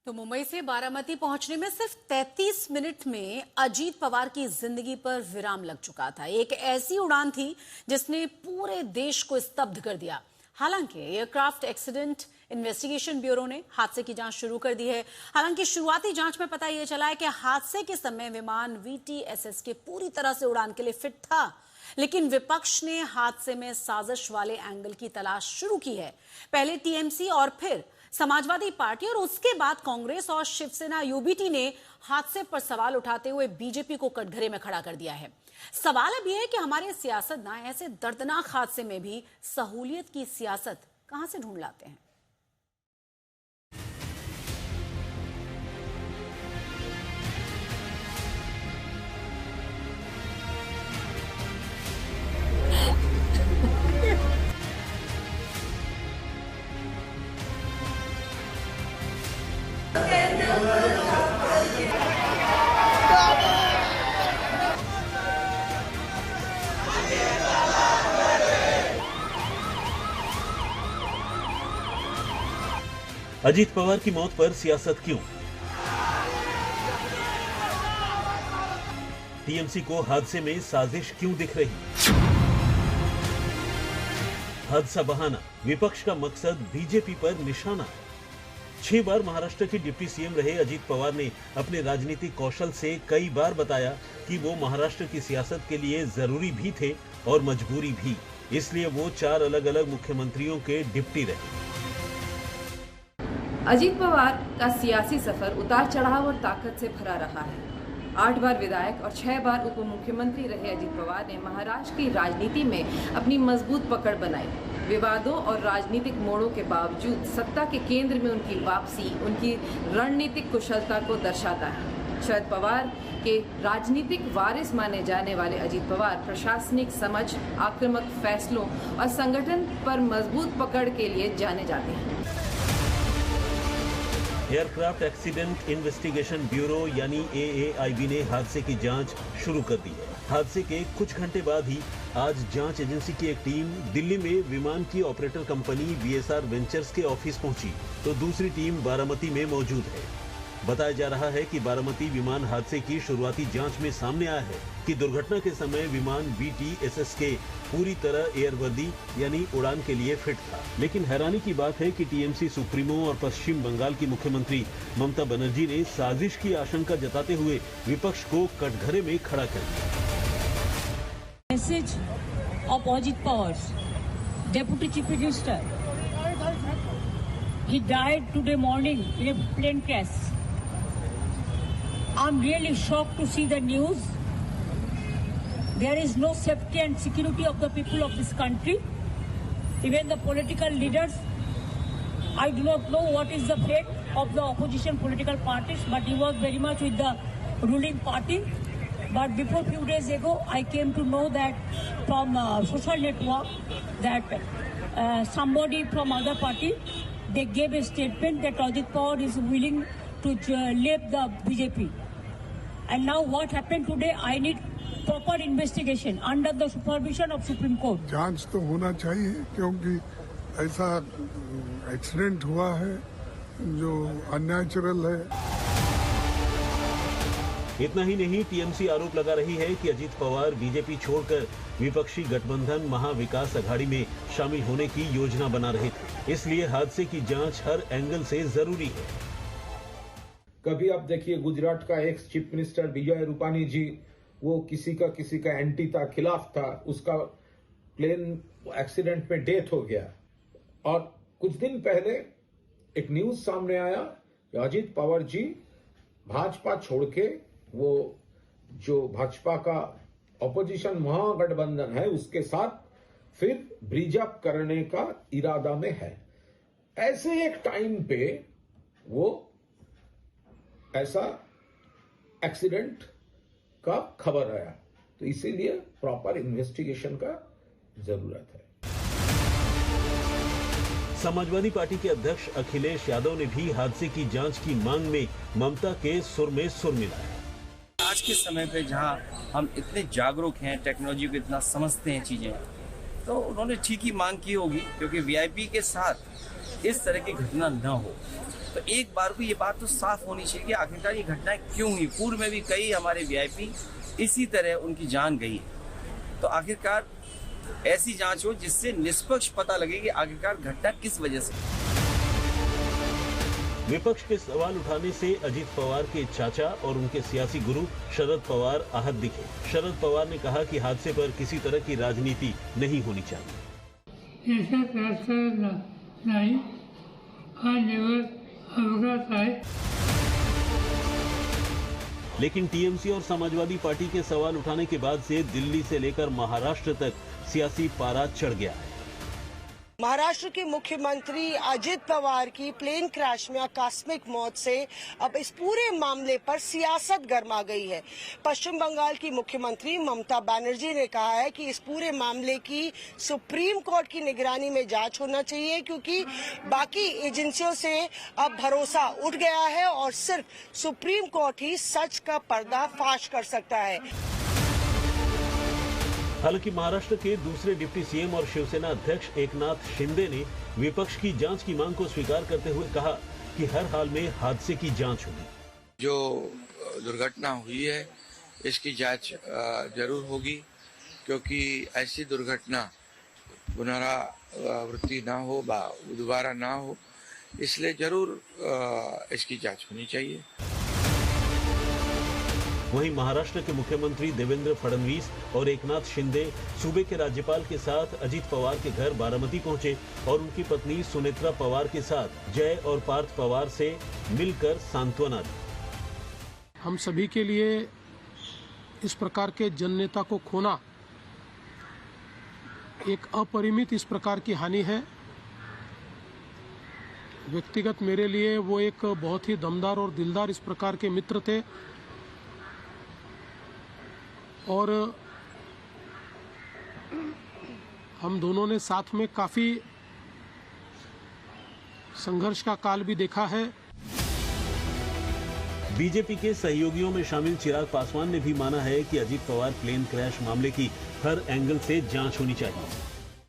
तो मुंबई से बारामती पहुंचने में सिर्फ 33 मिनट में अजीत पवार की जिंदगी पर विराम लग चुका था। एक ऐसी उड़ान थी जिसने पूरे देश को स्तब्ध कर दिया। हालांकि एयरक्राफ्ट एक्सीडेंट इन्वेस्टिगेशन ब्यूरो ने हादसे की जांच शुरू कर दी है। हालांकि शुरुआती जांच में पता यह चला है कि हादसे के समय विमान VTSS के पूरी तरह से उड़ान के लिए फिट था, लेकिन विपक्ष ने हादसे में साजिश वाले एंगल की तलाश शुरू की है। पहले TMC और फिर समाजवादी पार्टी और उसके बाद कांग्रेस और शिवसेना UBT ने हादसे पर सवाल उठाते हुए बीजेपी को कटघरे में खड़ा कर दिया है। सवाल अब यह है कि हमारे सियासतदान ऐसे दर्दनाक हादसे में भी सहूलियत की सियासत कहां से ढूंढ लाते हैं। अजीत पवार की मौत पर सियासत क्यों? TMC को हादसे में साजिश क्यों दिख रही? हादसा बहाना, विपक्ष का मकसद बीजेपी पर निशाना। 6 बार महाराष्ट्र के डिप्टी CM रहे अजीत पवार ने अपने राजनीतिक कौशल से कई बार बताया कि वो महाराष्ट्र की सियासत के लिए जरूरी भी थे और मजबूरी भी। इसलिए वो 4 अलग अलग मुख्यमंत्रियों के डिप्टी रहे। अजीत पवार का सियासी सफर उतार चढ़ाव और ताकत से भरा रहा है। 8 बार विधायक और 6 बार उप मुख्यमंत्री रहे अजीत पवार ने महाराष्ट्र की राजनीति में अपनी मजबूत पकड़ बनाई। विवादों और राजनीतिक मोड़ों के बावजूद सत्ता के केंद्र में उनकी वापसी उनकी रणनीतिक कुशलता को दर्शाता है। शरद पवार के राजनीतिक वारिस माने जाने वाले अजीत पवार प्रशासनिक समझ, आक्रामक फैसलों और संगठन पर मजबूत पकड़ के लिए जाने जाते हैं। एयरक्राफ्ट एक्सीडेंट इन्वेस्टिगेशन ब्यूरो यानी AAIB ने हादसे की जांच शुरू कर दी है। हादसे के कुछ घंटे बाद ही आज जांच एजेंसी की एक टीम दिल्ली में विमान की ऑपरेटर कंपनी VSR वेंचर्स के ऑफिस पहुंची, तो दूसरी टीम बारामती में मौजूद है। बताया जा रहा है कि बारामती विमान हादसे की शुरुआती जांच में सामने आया है कि दुर्घटना के समय विमान VTSS के पूरी तरह एयरवर्दी यानी उड़ान के लिए फिट था। लेकिन हैरानी की बात है कि TMC सुप्रीमो और पश्चिम बंगाल की मुख्यमंत्री ममता बनर्जी ने साजिश की आशंका जताते हुए विपक्ष को कटघरे में खड़ा कर दिया। Message of Ajit Pawar, Deputy Chief Minister. He died today morning in a plane crash. I'm really shocked to see the news. There is no safety and security of the people of this country. Even the political leaders, I do not know what is the fate of the opposition political parties, but he was very much with the ruling party. But before few days ago, I came to know that from social network that somebody from other party, they gave a statement that Ajit Pawar is willing to leave the BJP. And now what happened today, I need proper investigation under the supervision of Supreme Court. जांच तो होना चाहिए क्योंकि ऐसा accident हुआ है जो unnatural है। इतना ही नहीं, TMC आरोप लगा रही है कि अजीत पवार बीजेपी छोड़कर विपक्षी गठबंधन महाविकास अघाड़ी में शामिल होने की योजना बना रहे थे। इसलिए हादसे की जांच हर एंगल से जरूरी है। कभी आप देखिए गुजरात का ex chief minister Vijay Rupani जी, वो किसी का एंटी था, खिलाफ था, उसका प्लेन एक्सीडेंट में डेथ हो गया। और कुछ दिन पहले एक न्यूज सामने आया कि अजीत पवार जी भाजपा छोड़ के वो जो भाजपा का ऑपोजिशन महागठबंधन है उसके साथ फिर ब्रिज अप करने का इरादा में है। ऐसे एक टाइम पे वो ऐसा एक्सीडेंट का खबर आया, तो इसीलिए प्रॉपर इन्वेस्टिगेशन का जरूरत है। समाजवादी पार्टी के अध्यक्ष अखिलेश यादव ने भी हादसे की जांच की मांग में ममता के सुर में सुर मिलाया। आज के समय पे जहां हम इतने जागरूक हैं, टेक्नोलॉजी को इतना समझते हैं चीजें, तो उन्होंने ठीक ही मांग की होगी, क्योंकि VIP के साथ इस तरह की घटना न हो। तो एक बार को ये बात तो साफ होनी चाहिए कि आखिरकार ये घटना क्यों हुई। पूर्व में भी कई हमारे वीआईपी इसी तरह उनकी जान गई है। तो आखिरकार ऐसी जांच हो जिससे निष्पक्ष पता लगे कि आखिरकार घटना किस वजह से। विपक्ष के सवाल उठाने से अजीत पवार के चाचा और उनके सियासी गुरु शरद पवार आहत दिखे। शरद पवार ने कहा कि हादसे पर किसी तरह की राजनीति नहीं होनी चाहिए। ऐसा रास्ता नहीं अवगत है। लेकिन टीएमसी और समाजवादी पार्टी के सवाल उठाने के बाद से दिल्ली से लेकर महाराष्ट्र तक सियासी पारा चढ़ गया है। महाराष्ट्र के मुख्यमंत्री अजित पवार की प्लेन क्रैश में आकस्मिक मौत से अब इस पूरे मामले पर सियासत गर्मा गई है। पश्चिम बंगाल की मुख्यमंत्री ममता बनर्जी ने कहा है कि इस पूरे मामले की सुप्रीम कोर्ट की निगरानी में जांच होना चाहिए, क्योंकि बाकी एजेंसियों से अब भरोसा उठ गया है और सिर्फ सुप्रीम कोर्ट ही सच का पर्दाफाश कर सकता है। हालांकि महाराष्ट्र के दूसरे डिप्टी सीएम और शिवसेना अध्यक्ष एकनाथ शिंदे ने विपक्ष की जांच की मांग को स्वीकार करते हुए कहा कि हर हाल में हादसे की जांच होगी। जो दुर्घटना हुई है इसकी जांच जरूर होगी, क्योंकि ऐसी दुर्घटना पुनरावृत्ति ना हो, दोबारा ना हो, इसलिए जरूर इसकी जांच होनी चाहिए। वहीं महाराष्ट्र के मुख्यमंत्री देवेंद्र फडणवीस और एकनाथ शिंदे सूबे के राज्यपाल के साथ अजीत पवार के घर बारामती पहुंचे और उनकी पत्नी सुनेत्रा पवार के साथ जय और पार्थ पवार से मिलकर सांत्वना दी। हम सभी के लिए इस प्रकार के जननेता को खोना एक अपरिमित इस प्रकार की हानि है। व्यक्तिगत मेरे लिए वो एक बहुत ही दमदार और दिलदार इस प्रकार के मित्र थे और हम दोनों ने साथ में काफी संघर्ष का काल भी देखा है। बीजेपी के सहयोगियों में शामिल चिराग पासवान ने भी माना है कि अजीत पवार प्लेन क्रैश मामले की हर एंगल से जांच होनी चाहिए।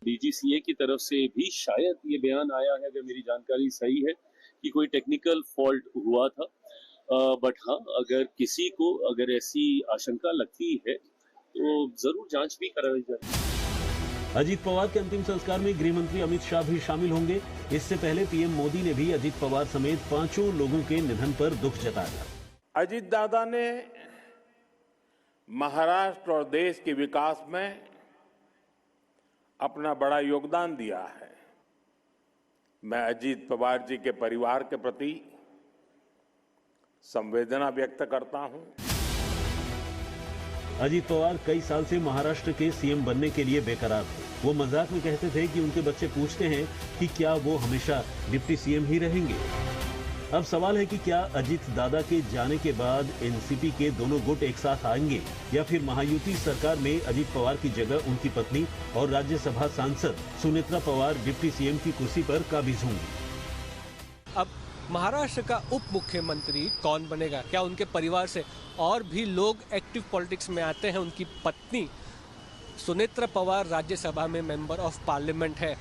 डीजीसीए की तरफ से भी शायद ये बयान आया है, अगर मेरी जानकारी सही है, कि कोई टेक्निकल फॉल्ट हुआ था। बट हाँ, अगर किसी को अगर ऐसी आशंका लगती है तो जरूर जांच भी कराई जाए। अजीत पवार के अंतिम संस्कार में गृह मंत्री अमित शाह भी शामिल होंगे। इससे पहले पीएम मोदी ने भी अजीत पवार समेत 5 लोगों के निधन पर दुख जताया। अजीत दादा ने महाराष्ट्र और देश के विकास में अपना बड़ा योगदान दिया है। मैं अजीत पवार जी के परिवार के प्रति संवेदना व्यक्त करता हूं। अजीत पवार कई साल से महाराष्ट्र के सीएम बनने के लिए बेकरार थे। वो मजाक में कहते थे कि उनके बच्चे पूछते हैं कि क्या वो हमेशा डिप्टी सीएम ही रहेंगे। अब सवाल है कि क्या अजीत दादा के जाने के बाद एनसीपी के दोनों गुट एक साथ आएंगे या फिर महायुति सरकार में अजीत पवार की जगह उनकी पत्नी और राज्यसभा सांसद सुनेत्रा पवार डिप्टी सीएम की कुर्सी पर काबिज होंगी। अब महाराष्ट्र का उप मुख्यमंत्री कौन बनेगा? क्या उनके परिवार से और भी लोग एक्टिव पॉलिटिक्स में आते हैं? उनकी पत्नी सुनेत्रा पवार राज्यसभा में मेंबर ऑफ पार्लियामेंट है,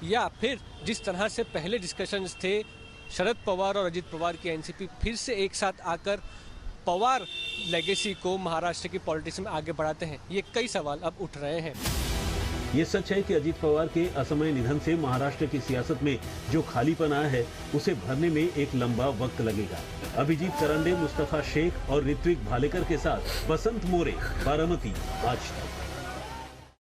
या फिर जिस तरह से पहले डिस्कशंस थे शरद पवार और अजीत पवार की एनसीपी फिर से एक साथ आकर पवार लेगेसी को महाराष्ट्र की पॉलिटिक्स में आगे बढ़ाते हैं? ये कई सवाल अब उठ रहे हैं। ये सच है कि अजीत पवार के असमय निधन से महाराष्ट्र की सियासत में जो खालीपन आया है उसे भरने में एक लंबा वक्त लगेगा। अभिजीत करंडे, मुस्तफा शेख और ऋत्विक भालेकर के साथ बसंत मोरे, बारामती, आज तक।